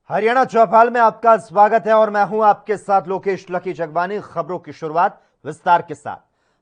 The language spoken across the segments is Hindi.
हरियाणा चौपाल में आपका स्वागत है और मैं हूं आपके साथ लोकेश लकी जगवानी। खबरों की शुरुआत विस्तार के साथ।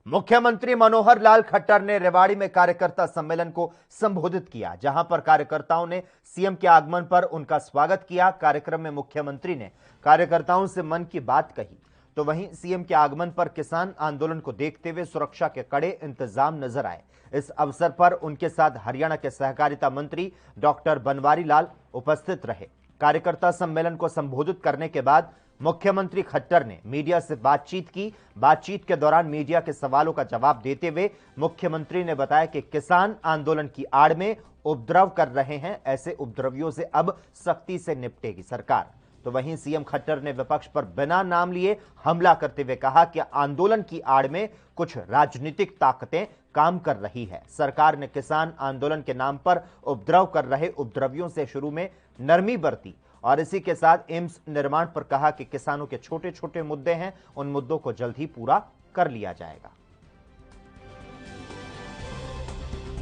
मुख्यमंत्री मनोहर लाल खट्टर ने रेवाड़ी में कार्यकर्ता सम्मेलन को संबोधित किया, जहां पर कार्यकर्ताओं ने सीएम के आगमन पर उनका स्वागत किया। कार्यक्रम में मुख्यमंत्री ने कार्यकर्ताओं से मन की बात कही, तो वहीं सीएम के आगमन पर किसान आंदोलन को देखते हुए सुरक्षा के कड़े इंतजाम नजर आए। इस अवसर पर उनके साथ हरियाणा के सहकारिता मंत्री डॉक्टर बनवारी लाल उपस्थित रहे। कार्यकर्ता सम्मेलन को संबोधित करने के बाद मुख्यमंत्री खट्टर ने मीडिया से बातचीत की। बातचीत के दौरान मीडिया के सवालों का जवाब देते हुए मुख्यमंत्री ने बताया कि किसान आंदोलन की आड़ में उपद्रव कर रहे हैं, ऐसे उपद्रवियों से अब सख्ती से निपटेगी सरकार। तो वहीं सीएम खट्टर ने विपक्ष पर बिना नाम लिए हमला करते हुए कहा कि आंदोलन की आड़ में कुछ राजनीतिक ताकतें काम कर रही है। सरकार ने किसान आंदोलन के नाम पर उपद्रव कर रहे उपद्रवियों से शुरू में नरमी बरती और इसी के साथ एम्स निर्माण पर कहा कि किसानों के छोटे छोटे मुद्दे हैं, उन मुद्दों को जल्द ही पूरा कर लिया जाएगा।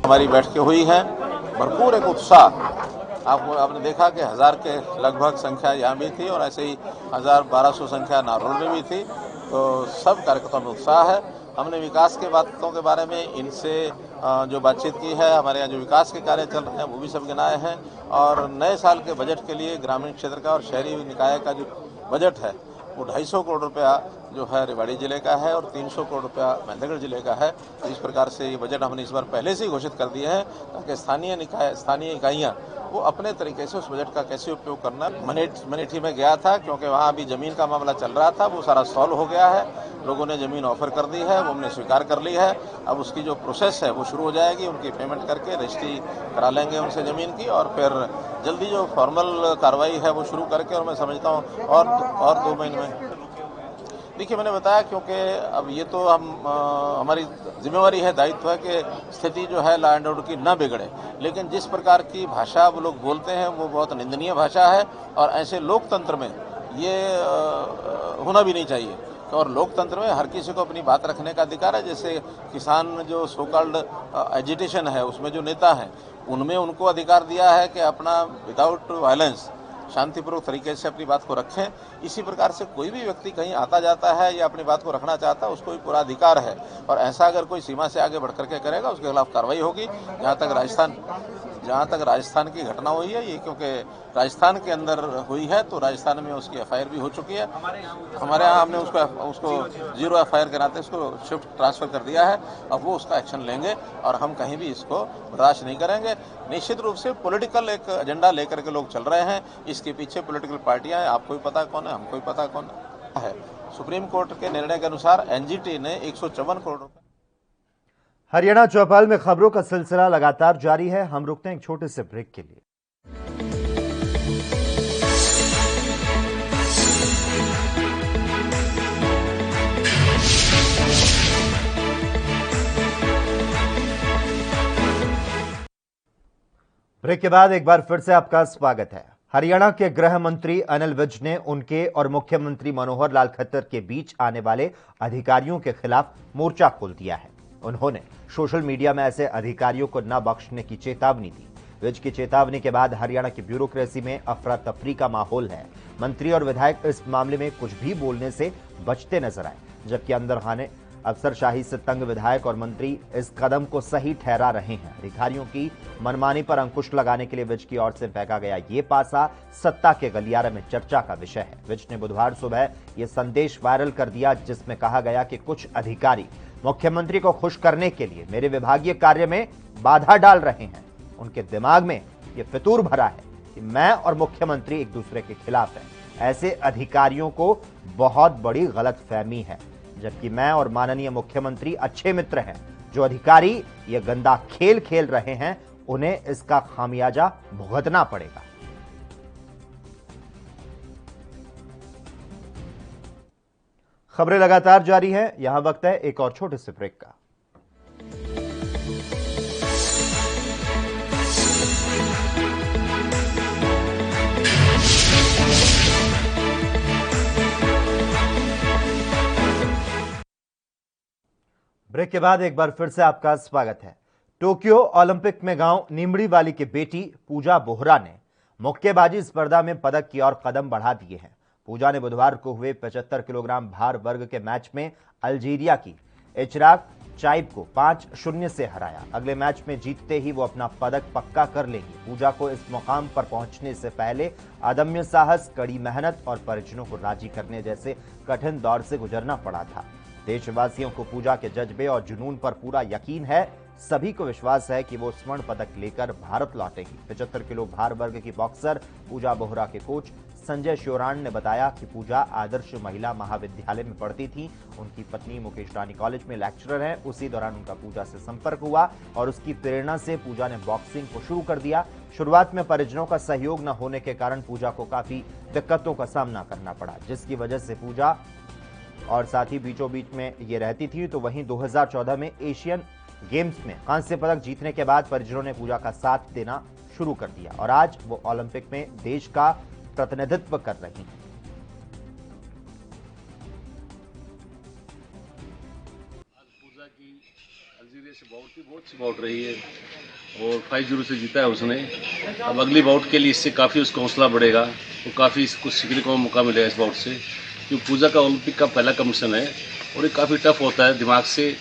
हमारी बैठकें हुई है, भरपूर एक उत्साह। आपने देखा कि 1000 के लगभग संख्या यहाँ भी थी और ऐसे ही 1200 संख्या नारोल में भी थी। तो सब कार्यकर्ताओं में उत्साह है। हमने विकास के बातों के बारे में इनसे जो बातचीत की है, हमारे यहाँ जो विकास के कार्य चल रहे हैं वो भी सब गिनाए हैं। और नए साल के बजट के लिए ग्रामीण क्षेत्र का और शहरी निकाय का जो बजट है वो 250 करोड़ रुपया जो है रेवाड़ी जिले का है और 300 करोड़ रुपया महेंद्रगढ़ जिले का है। तो इस प्रकार से ये बजट हमने इस बार पहले से ही घोषित कर दिए हैं ताकि स्थानीय इकाइयाँ वो अपने तरीके से उस बजट का कैसे उपयोग करना। मनेठी में गया था क्योंकि वहाँ अभी जमीन का मामला चल रहा था, वो सारा सॉल्व हो गया है। लोगों ने जमीन ऑफर कर दी है, वो हमने स्वीकार कर ली है। अब उसकी जो प्रोसेस है वो शुरू हो जाएगी, उनकी पेमेंट करके रजिस्ट्री करा लेंगे उनसे ज़मीन की और फिर जल्दी जो फॉर्मल कार्रवाई है वो शुरू करके, और मैं समझता हूँ और 2 महीने में। देखिए, मैंने बताया क्योंकि अब ये तो हमारी जिम्मेवारी है, दायित्व है कि स्थिति जो है लॉ एंड ऑर्डर की न बिगड़े। लेकिन जिस प्रकार की भाषा वो लोग बोलते हैं वो बहुत निंदनीय भाषा है और ऐसे लोकतंत्र में ये होना भी नहीं चाहिए। और लोकतंत्र में हर किसी को अपनी बात रखने का अधिकार है। जैसे किसान जो सो कॉल्ड एजिटेशन है उसमें जो नेता हैं उनमें उनको अधिकार दिया है कि अपना विदाउट वायलेंस शांतिपूर्वक तरीके से अपनी बात को रखें। इसी प्रकार से कोई भी व्यक्ति कहीं आता जाता है या अपनी बात को रखना चाहता है, उसको भी पूरा अधिकार है। और ऐसा अगर कोई सीमा से आगे बढ़ करके करेगा उसके खिलाफ कार्रवाई होगी। जहाँ तक राजस्थान की घटना हुई है ये, क्योंकि राजस्थान के अंदर हुई है तो राजस्थान में उसकी एफआईआर भी हो चुकी है। हमारे यहाँ हमने उसको 0 एफआईआर के नाते उसको शिफ्ट ट्रांसफर कर दिया है। अब वो उसका एक्शन लेंगे और हम कहीं भी इसको बर्दाश्त नहीं करेंगे। निश्चित रूप से पॉलिटिकल एक एजेंडा लेकर के लोग चल रहे हैं, इसके पीछे पॉलिटिकल पार्टियां हैं। आपको भी पता कौन है, हमको भी पता कौन है। सुप्रीम कोर्ट के निर्णय के अनुसार एनजीटी ने 154 करोड़ रुपए। हरियाणा चौपाल में खबरों का सिलसिला लगातार जारी है। हम रुकते हैं एक छोटे से ब्रेक के लिए। ब्रेक के बाद एक बार फिर से आपका स्वागत है। हरियाणा के गृह मंत्री अनिल विज ने उनके और मुख्यमंत्री मनोहर लाल खट्टर के बीच आने वाले अधिकारियों के खिलाफ मोर्चा खोल दिया है। उन्होंने सोशल मीडिया में ऐसे अधिकारियों को न बख्शने की चेतावनी दी। विज की चेतावनी के बाद हरियाणा की ब्यूरोक्रेसी में अफरा तफरी का माहौल है। मंत्री और विधायक इस मामले में कुछ भी बोलने से बचते नजर आए, जबकि अंदर खाने अफसरशाही से तंग विधायक और मंत्री इस कदम को सही ठहरा रहे हैं। अधिकारियों की मनमानी पर अंकुश लगाने के लिए विज की ओर से फेंका गया ये पासा सत्ता के गलियारे में चर्चा का विषय है। विज ने बुधवार सुबह यह संदेश वायरल कर दिया, जिसमें कहा गया कि कुछ अधिकारी मुख्यमंत्री को खुश करने के लिए मेरे विभागीय कार्य में बाधा डाल रहे हैं। उनके दिमाग में यह फितूर भरा है कि मैं और मुख्यमंत्री एक दूसरे के खिलाफ हैं। ऐसे अधिकारियों को बहुत बड़ी गलतफहमी है, जबकि मैं और माननीय मुख्यमंत्री अच्छे मित्र हैं। जो अधिकारी ये गंदा खेल खेल रहे हैं उन्हें इसका खामियाजा भुगतना पड़ेगा। खबरें लगातार जारी हैं। यहां वक्त है एक और छोटे से ब्रेक का। ब्रेक के बाद एक बार फिर से आपका स्वागत है। टोक्यो ओलंपिक में गांव नीमड़ी वाली की बेटी पूजा बोहरा ने मुक्केबाजी स्पर्धा में पदक की ओर कदम बढ़ा दिए हैं। पूजा ने बुधवार को हुए 75 किलोग्राम भार वर्ग के मैच में अल्जीरिया की इचराक चाइब को 5-0 से हराया। अगले मैच में जीतते ही वो अपना पदक पक्का कर लेंगी। पूजा को इस मुकाम पर पहुंचने से पहले अदम्य साहस, कड़ी मेहनत और परिजनों को राजी करने जैसे कठिन दौर से गुजरना पड़ा था। देशवासियों को पूजा के जज्बे और जुनून पर पूरा यकीन है। सभी को विश्वास है कि वो स्वर्ण पदक लेकर भारत लौटेगी। 75 किलो भार वर्ग की बॉक्सर पूजा बोहरा के कोच संजय श्योराण ने बताया कि पूजा आदर्श महिला महाविद्यालय में पढ़ती थी। उनकी पत्नी मुकेश रानी कॉलेज में लेक्चरर हैं। उसी दौरान उनका पूजा से संपर्क हुआ और उसकी प्रेरणा से पूजा ने बॉक्सिंग को शुरू कर दिया। शुरुआत में परिजनों का सहयोग न होने के कारण पूजा को काफी दिक्कतों का सामना करना पड़ा, जिसकी वजह से पूजा और साथ ही बीचों बीच में ये रहती थी। तो वहीं 2014 में एशियन गेम्स में कांस्य पदक जीतने के बाद परिजनों ने पूजा का साथ देना शुरू कर दिया और आज वो ओलंपिक में देश का प्रतिनिधित्व कर रही हैं। पूजा की अल्जीरिया से बहुत अच्छी बाउट रही है और 5-0 से जीता है उसने। अब अगली बाउट के लिए इससे काफ़ी उसका हौसला बढ़ेगा और काफ़ी कुछ सीखने को मौका मिलेगा इस बाउट से, क्योंकि पूजा का ओलंपिक का पहला कमीशन है और ये काफ़ी टफ होता है। दिमाग से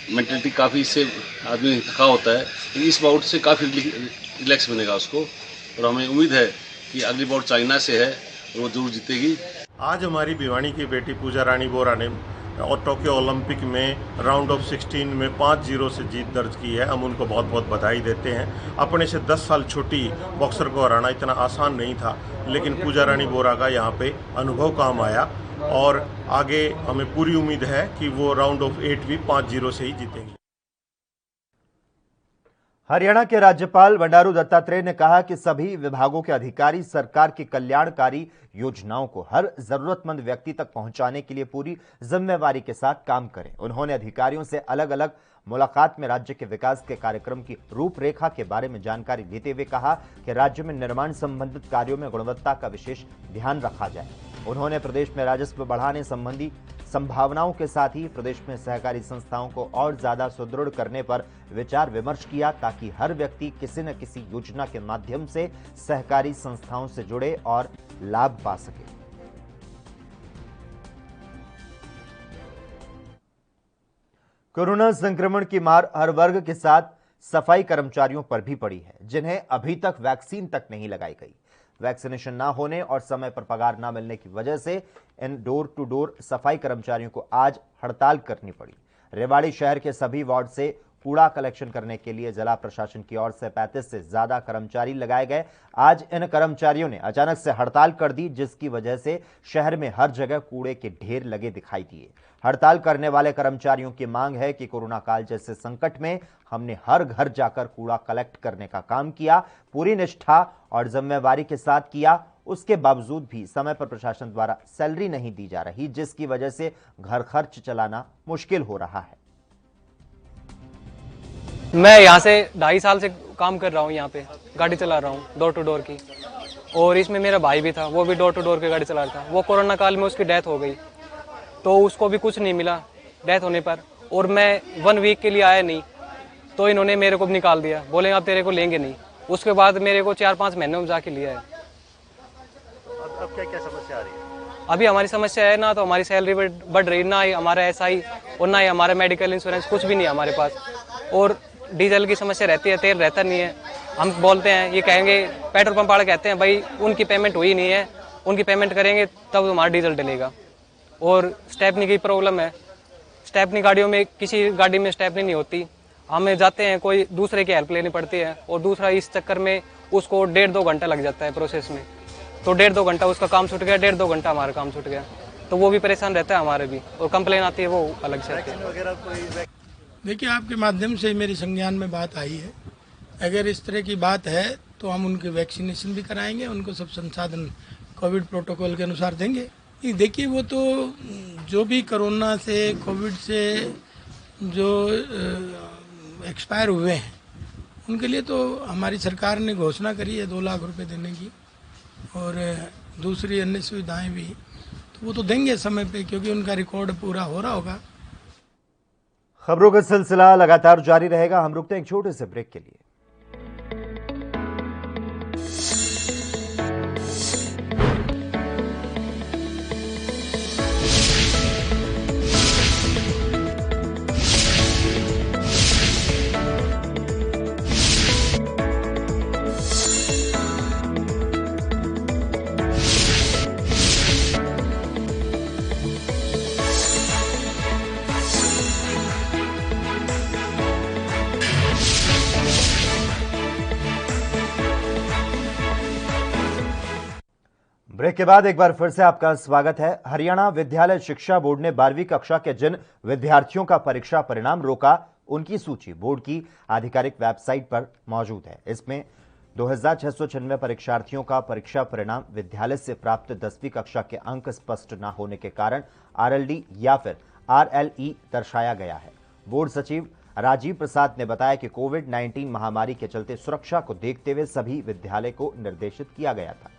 मेंटलिटी काफ़ी इससे आदमी थका होता है। इस बाउट से काफ़ी रिलैक्स मिलेगा उसको और हमें उम्मीद है कि अगली बाउट चाइना से है और वो जरूर जीतेगी। आज हमारी भिवानी की बेटी पूजा रानी बोरा ने और टोक्यो ओलंपिक में राउंड ऑफ 16 में 5-0 से जीत दर्ज की है। हम उनको बहुत बहुत बधाई देते हैं। अपने से 10 साल छोटी बॉक्सर को हराना इतना आसान नहीं था, लेकिन पूजा रानी बोरा का यहाँ पे अनुभव काम आया और आगे हमें पूरी उम्मीद है कि वो राउंड ऑफ 8 भी 5-0 से ही जीतेंगी। हरियाणा के राज्यपाल बंडारू दत्तात्रेय ने कहा कि सभी विभागों के अधिकारी सरकार की कल्याणकारी योजनाओं को हर जरूरतमंद व्यक्ति तक पहुंचाने के लिए पूरी जिम्मेवारी के साथ काम करें। उन्होंने अधिकारियों से अलग अलग मुलाकात में राज्य के विकास के कार्यक्रम की रूपरेखा के बारे में जानकारी देते हुए कहा कि राज्य में निर्माण संबंधित कार्यों में गुणवत्ता का विशेष ध्यान रखा जाए। उन्होंने प्रदेश में राजस्व बढ़ाने संबंधी संभावनाओं के साथ ही प्रदेश में सहकारी संस्थाओं को और ज्यादा सुदृढ़ करने पर विचार विमर्श किया, ताकि हर व्यक्ति किसी न किसी योजना के माध्यम से सहकारी संस्थाओं से जुड़े और लाभ पा सके। कोरोना संक्रमण की मार हर वर्ग के साथ सफाई कर्मचारियों पर भी पड़ी है, जिन्हें अभी तक वैक्सीन तक नहीं लगाई गई। वैक्सीनेशन ना होने और समय पर पगार ना मिलने की वजह से इन डोर टू डोर सफाई कर्मचारियों को आज हड़ताल करनी पड़ी। रेवाड़ी शहर के सभी वार्ड से कूड़ा कलेक्शन करने के लिए जिला प्रशासन की ओर से 35 से ज्यादा कर्मचारी लगाए गए। आज इन कर्मचारियों ने अचानक से हड़ताल कर दी, जिसकी वजह से शहर में हर जगह कूड़े के ढेर लगे दिखाई दिए। हड़ताल करने वाले कर्मचारियों की मांग है कि कोरोना काल जैसे संकट में हमने हर घर जाकर कूड़ा कलेक्ट करने का काम किया, पूरी निष्ठा और जिम्मेवारी के साथ किया। उसके बावजूद भी समय पर प्रशासन द्वारा सैलरी नहीं दी जा रही, जिसकी वजह से घर खर्च चलाना मुश्किल हो रहा है। मैं यहाँ से 2.5 साल से काम कर रहा हूँ, यहाँ पे गाड़ी चला रहा हूँ डोर टू डोर की। और इसमें मेरा भाई भी था, वो भी डोर टू डोर की गाड़ी चला रहा था। वो कोरोना काल में उसकी डेथ हो गई, तो उसको भी कुछ नहीं मिला डेथ होने पर। और मैं 1 वीक के लिए आया नहीं, तो इन्होंने मेरे को निकाल दिया, बोले अब तेरे को लेंगे नहीं। उसके बाद मेरे को 4-5 महीने में जाके लिया है। अब क्या समस्या आ रही है? अभी हमारी समस्या है ना तो हमारी सैलरी बढ़ रही, ना ही हमारा एसआई और ना ही हमारा मेडिकल इंश्योरेंस, कुछ भी नहीं है हमारे पास। और डीजल की समस्या रहती है, तेल रहता नहीं है। हम बोलते हैं, ये कहेंगे पेट्रोल पंप वाले कहते हैं भाई उनकी पेमेंट हुई नहीं है, उनकी पेमेंट करेंगे तब हमारा डीजल डलेगा। और स्टेपनी की प्रॉब्लम है, स्टेपनी गाड़ियों में किसी गाड़ी में स्टेपनी नहीं होती। हमें जाते हैं कोई दूसरे की हेल्प लेनी पड़ती है, और दूसरा इस चक्कर में उसको 1.5-2 घंटा लग जाता है प्रोसेस में। तो 1.5-2 घंटा उसका काम छूट गया, 1.5-2 घंटा हमारा काम छूट गया। तो वो भी परेशान रहता है हमारे भी, और कंप्लेन आती है वो अलग से आती है। देखिए, आपके माध्यम से मेरे संज्ञान में बात आई है। अगर इस तरह की बात है तो हम उनके वैक्सीनेशन भी कराएंगे, उनको सब संसाधन कोविड प्रोटोकॉल के अनुसार देंगे। देखिए, वो तो जो भी कोरोना से कोविड से जो एक्सपायर हुए हैं उनके लिए तो हमारी सरकार ने घोषणा करी है 2 लाख रुपए देने की, और दूसरी अन्य सुविधाएं भी, तो वो तो देंगे समय पे, क्योंकि उनका रिकॉर्ड पूरा हो रहा होगा। खबरों का सिलसिला लगातार जारी रहेगा। हम रुकते हैं एक छोटे से ब्रेक के लिए। ब्रेक के बाद एक बार फिर से आपका स्वागत है। हरियाणा विद्यालय शिक्षा बोर्ड ने 12वीं कक्षा के जिन विद्यार्थियों का परीक्षा परिणाम रोका, उनकी सूची बोर्ड की आधिकारिक वेबसाइट पर मौजूद है। इसमें 2696 परीक्षार्थियों का परीक्षा परिणाम विद्यालय से प्राप्त 10वीं कक्षा के अंक स्पष्ट न होने के कारण आरएलडी या फिर आरएलई दर्शाया गया है। बोर्ड सचिव राजीव प्रसाद ने बताया कि कोविड-19 महामारी के चलते सुरक्षा को देखते हुए सभी विद्यालय को निर्देशित किया गया था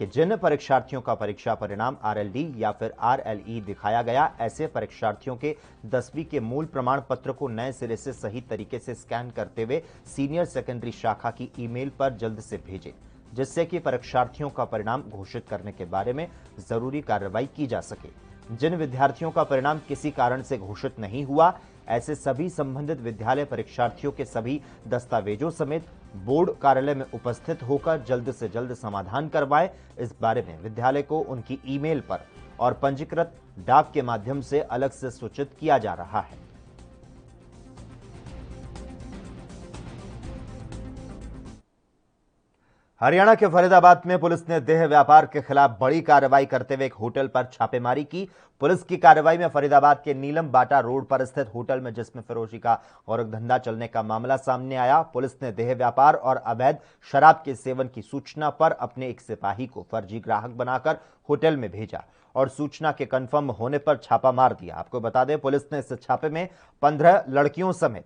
कि जिन परीक्षार्थियों का परीक्षा परिणाम आरएलडी या फिर आरएलई दिखाया गया, ऐसे परीक्षार्थियों के 10वीं के मूल प्रमाण पत्र को नए सिरे से सही तरीके से स्कैन करते हुए सीनियर सेकेंडरी शाखा की ईमेल पर जल्द से भेजें, जिससे कि परीक्षार्थियों का परिणाम घोषित करने के बारे में जरूरी कार्रवाई की जा सके। जिन विद्यार्थियों का परिणाम किसी कारण से घोषित नहीं हुआ, ऐसे सभी संबंधित विद्यालय परीक्षार्थियों के सभी दस्तावेजों समेत बोर्ड कार्यालय में उपस्थित होकर जल्द से जल्द समाधान करवाएं। इस बारे में विद्यालय को उनकी ईमेल पर और पंजीकृत डाक के माध्यम से अलग से सूचित किया जा रहा है। हरियाणा के फरीदाबाद में पुलिस ने देह व्यापार के खिलाफ बड़ी कार्रवाई करते हुए एक होटल पर छापेमारी की। पुलिस की कार्रवाई में फरीदाबाद के नीलम बाटा रोड पर स्थित होटल में जिसमें फिरोजी का गोरख धंधा चलने का मामला सामने आया। पुलिस ने देह व्यापार और अवैध शराब के सेवन की सूचना पर अपने एक सिपाही को फर्जी ग्राहक बनाकर होटल में भेजा और सूचना के कंफर्म होने पर छापा मार दिया। आपको बता दें, पुलिस ने इस छापे में 15 लड़कियों समेत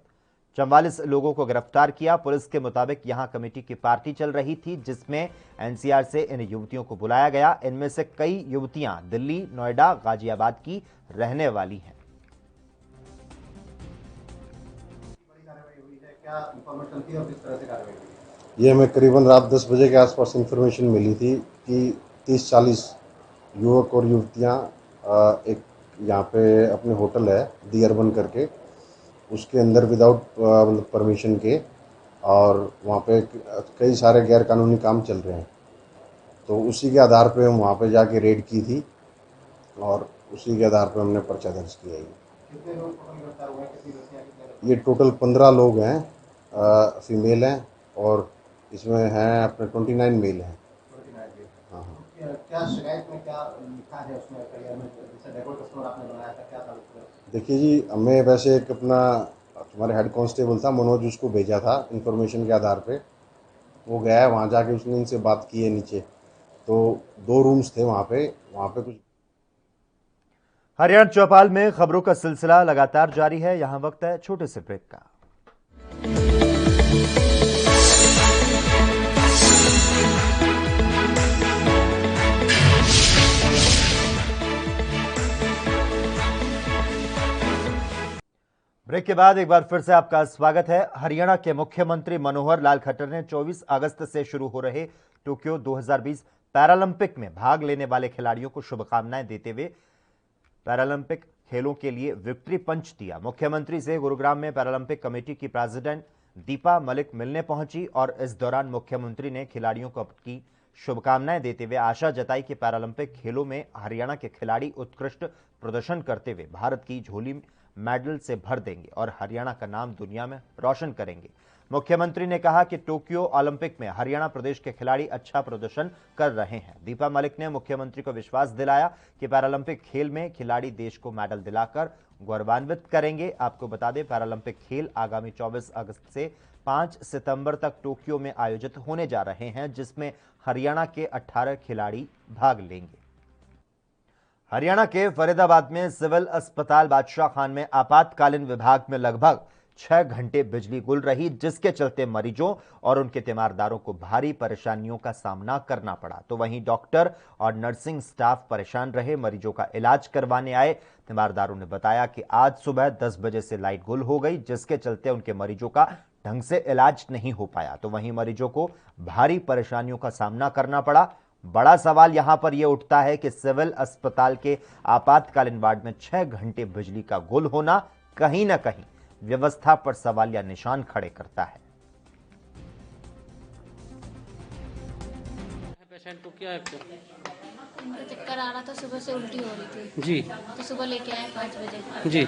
44 लोगों को गिरफ्तार किया। पुलिस के मुताबिक यहां कमेटी की पार्टी चल रही थी, जिसमें एनसीआर से इन युवतियों को बुलाया गया। इनमें से कई युवतियां दिल्ली, नोएडा, गाजियाबाद की रहने वाली हैं। ये हमें करीबन रात 10 बजे के आसपास इंफॉर्मेशन मिली थी कि 30-40 युवक और युवतियां एक यहाँ पे अपने होटल है दी अर्बन करके, उसके अंदर विदाउट मतलब परमिशन के, और वहाँ पे कई सारे गैर कानूनी काम चल रहे हैं। तो उसी के आधार पे हम वहाँ पे जाके रेड की थी और उसी के आधार पे हमने पर्चा दर्ज किया है। कितने लोग टोटल गिरफ्तार हुए हैं? ये टोटल 15 लोग हैं, फीमेल हैं, और इसमें हैं अपने 29 मेल हैं। हाँ हाँ। क्या शिकायत में क्या लिखा है उसमें? जैसे डेकोर कस्टमर आपने बनाया था, क्या था? देखिए जी, हमें वैसे एक अपना हमारे हेड कांस्टेबल था मनोज, उसको भेजा था इन्फॉर्मेशन के आधार पे। वो गया है वहाँ, जाके उसने इनसे बात की है नीचे। तो 2 रूम्स थे वहाँ पे कुछ। हरियाणा चौपाल में खबरों का सिलसिला लगातार जारी है। यहां वक्त है छोटे से ब्रेक का। ब्रेक के बाद एक बार फिर से आपका स्वागत है। हरियाणा के मुख्यमंत्री मनोहर लाल खट्टर ने 24 अगस्त से शुरू हो रहे टोक्यो 2020 पैरालंपिक में भाग लेने वाले खिलाड़ियों को शुभकामनाएं देते हुए पैरालंपिक खेलों के लिए विक्ट्री पंच दिया। मुख्यमंत्री से गुरुग्राम में पैरालंपिक कमेटी की प्रेसिडेंट दीपा मलिक मिलने पहुंची और इस दौरान मुख्यमंत्री ने खिलाड़ियों को अपनी शुभकामनाएं देते हुए आशा जताई कि पैरालंपिक खेलों में हरियाणा के खिलाड़ी उत्कृष्ट प्रदर्शन करते हुए भारत की झोली मेडल से भर देंगे और हरियाणा का नाम दुनिया में रोशन करेंगे। मुख्यमंत्री ने कहा कि टोक्यो ओलंपिक में हरियाणा प्रदेश के खिलाड़ी अच्छा प्रदर्शन कर रहे हैं। दीपा मलिक ने मुख्यमंत्री को विश्वास दिलाया कि पैरालंपिक खेल में खिलाड़ी देश को मेडल दिलाकर गौरवान्वित करेंगे। आपको बता दें, पैरालंपिक खेल आगामी 24 अगस्त से 5 सितंबर तक टोक्यो में आयोजित होने जा रहे हैं, जिसमें हरियाणा के 18 खिलाड़ी भाग लेंगे। हरियाणा के फरीदाबाद में सिविल अस्पताल बादशाह खान में आपातकालीन विभाग में लगभग 6 घंटे बिजली गुल रही, जिसके चलते मरीजों और उनके तीमारदारों को भारी परेशानियों का सामना करना पड़ा। तो वहीं डॉक्टर और नर्सिंग स्टाफ परेशान रहे। मरीजों का इलाज करवाने आए तीमारदारों ने बताया कि आज सुबह 10 बजे से लाइट गुल हो गई, जिसके चलते उनके मरीजों का ढंग से इलाज नहीं हो पाया। तो वहीं मरीजों को भारी परेशानियों का सामना करना पड़ा। बड़ा सवाल यहां पर यह उठता है कि सिविल अस्पताल के आपातकालीन वार्ड में 6 घंटे बिजली का गुल होना कहीं ना कहीं व्यवस्था पर सवालिया निशान खड़े करता है। पेशेंट को क्या है? इनको चक्कर आ रहा था, सुबह से उल्टी हो रही थी जी। तो सुबह लेके आए 5 बजे जी।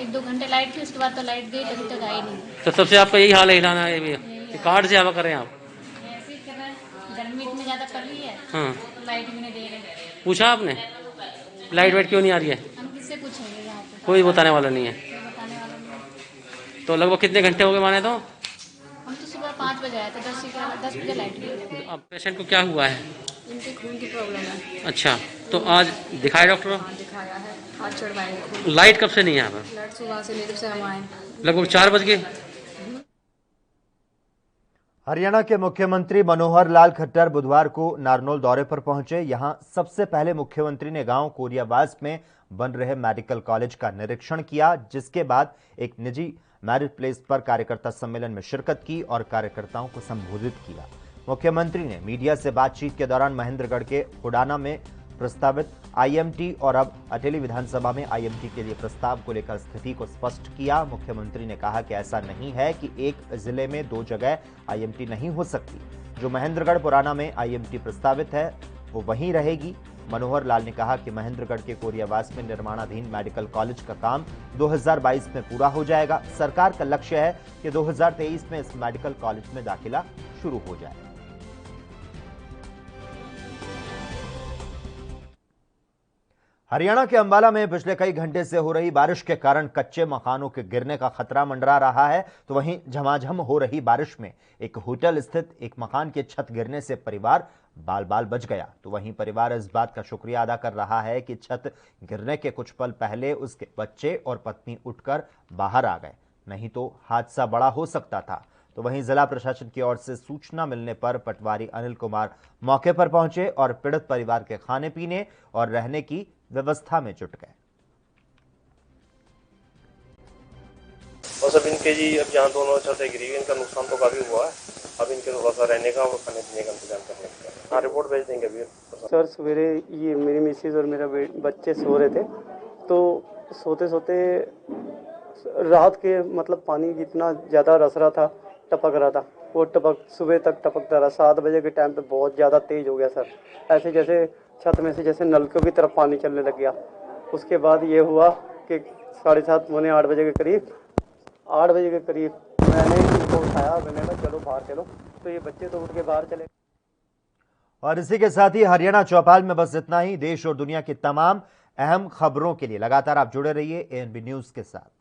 1-2 घंटे लाइट थी, उसके बाद तो लाइट गई, अभी तक आई नहीं। तो सबसे आपका यही हाल है, हिलाना है कार्ड से हवा करें आप? ऐसे ही कर रहे हैं, गर्मी इतनी ज्यादा पड़ रही है। हाँ। लाइट भी नहीं दे रहे। पूछा आपने लाइट वाइट क्यों नहीं आ रही है? हम किससे पूछेंगे यहाँ पे? कोई बताने वाला नहीं है। कोई बताने वाला नहीं है। तो लगभग कितने घंटे हो गए माने तो? हम तो सुबह 5 बजे आए थे, 10 बजे लाइट गई। अब पेशेंट को क्या हुआ है? इनके खून की प्रॉब्लम है। अच्छा, तो आज दिखाए डॉक्टर? हाँ दिखाया है, हाथ चढ़वाए। लाइट कब से नहीं है यहाँ पर? लाइट सुबह से नहीं, जब से हम आए। लगभग 4 बज गए। हरियाणा के मुख्यमंत्री मनोहर लाल खट्टर बुधवार को नारनौल दौरे पर पहुंचे। यहां सबसे पहले मुख्यमंत्री ने गांव कोरियावास में बन रहे मेडिकल कॉलेज का निरीक्षण किया, जिसके बाद एक निजी मैरिज प्लेस पर कार्यकर्ता सम्मेलन में शिरकत की और कार्यकर्ताओं को संबोधित किया। मुख्यमंत्री ने मीडिया से बातचीत के दौरान महेंद्रगढ़ के हुडाना में प्रस्तावित आईएमटी और अब अटेली विधानसभा में आईएमटी के लिए प्रस्ताव को लेकर स्थिति को स्पष्ट किया। मुख्यमंत्री ने कहा कि ऐसा नहीं है कि एक जिले में 2 जगह आईएमटी नहीं हो सकती। जो महेंद्रगढ़ पुराना में आईएमटी प्रस्तावित है वो वहीं रहेगी। मनोहर लाल ने कहा कि महेंद्रगढ़ के कोरियावास में निर्माणाधीन मेडिकल कॉलेज का काम 2022 में पूरा हो जाएगा। सरकार का लक्ष्य है कि 2023 में इस मेडिकल कॉलेज में दाखिला शुरू हो जाए। हरियाणा के अंबाला में पिछले कई घंटे से हो रही बारिश के कारण कच्चे मकानों के गिरने का खतरा मंडरा रहा है। तो वहीं झमाझम हो रही बारिश में एक होटल स्थित एक मकान के छत गिरने से परिवार बाल बाल बच गया। तो वहीं परिवार इस बात का शुक्रिया अदा कर रहा है कि छत गिरने के कुछ पल पहले उसके बच्चे और पत्नी उठकर बाहर आ गए, नहीं तो हादसा बड़ा हो सकता था। तो वहीं जिला प्रशासन की ओर से सूचना मिलने पर पटवारी अनिल कुमार मौके पर पहुंचे और पीड़ित परिवार के खाने पीने और रहने की व्यवस्था में जुट गए। बस अब इनके जी अब जहाँ दोनों छतें गिरी इनका नुकसान तो काफी हुआ है। अब इनके थोड़ा सा रहने का और खाने पीने का इंतजाम करने का। हाँ, रिपोर्ट भेज देंगे अभी। सर सवेरे ये मेरी मिसेज और मेरा बच्चे सो रहे थे, तो सोते सोते रात के मतलब पानी इतना ज़्यादा रस रहा था, टपक रहा था, वो टपक सुबह तक टपकता रहा। 7 बजे के टाइम पे बहुत ज़्यादा तेज़ हो गया सर, ऐसे जैसे छत में से जैसे नलकों की तरफ पानी चलने लग गया। उसके बाद ये हुआ कि 7:30 पौने 8 बजे के करीब 8 बजे के करीब मैंने इनको उठाया, मैंने कहा चलो बाहर चलो, तो ये बच्चे तो उठ के बाहर चले। और इसी के साथ ही हरियाणा चौपाल में बस इतना ही। देश और दुनिया की तमाम अहम खबरों के लिए लगातार आप जुड़े रहिए एएनबी न्यूज के साथ।